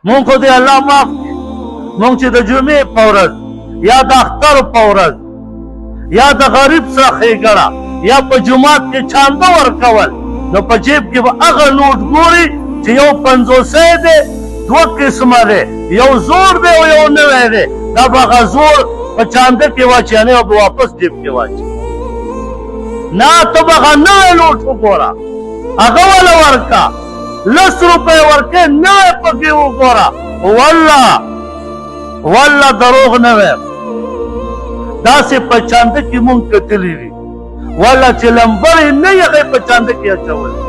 مونږ خو دې الله معاف کړي. مونږ چې د جمعې په ورځ یا د اختر په ورځ یا د غریب سره ښېګړه یا په جومات کې چانده ورکول، نو په جیب کې به هغه نوټ ګوري چې یو 50 دی، 2 قسمه دی، یو زوړ دی او یو نوی دی. دا به هغه زوړ په چانده کې واچوي او به واپس جیب کې واچوي. نه، ته به هغه نوی نوټ وګوره، هغه وله ورکه، 10 روپۍ ورکې، نوی پکې وګوره. والله دروغ نه وایم، داسې په چانده کې مونږ کتلي دي، والله چې لمبرې نه یې هغې په چانده کې اچولې.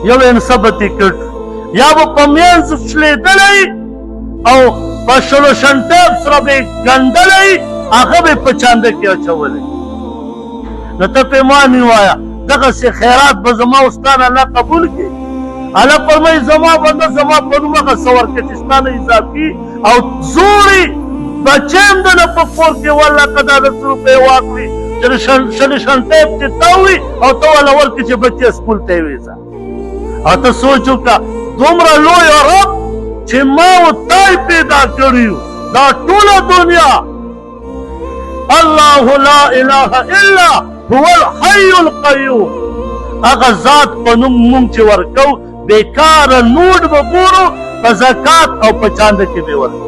یو انصه به ټکټ یا به په منځ شلېدلی او په شلو شنټیب سره به یې ګنډلی، هغه به یې په چانده کې اچولی. نو ته پیمانې وایه دغسې خیرات به زما او ستا نه الله قبول کړي. الله فرمایي زما بنده زما په نوم هغه څه ورکړي چې ستا نه اضافي او زوړي بچې هم د نه په کور کې والله که دا 10 روپۍ واخلي چې د شلې شنټیب چې تاوي او ته والا ورکړي چې بچې سکول ته یې ویځه. او ته سوچ وکړه دومره لوی رب چې ما و تا یې پیدا کړي دا ټوله دنیا. الله لا اله الا هو الحي القیوم. هغه ذات په نوم مونږ چې ورکو، بېکاره نوټ به ګورو، په زکات او په چانده کې به ورکو.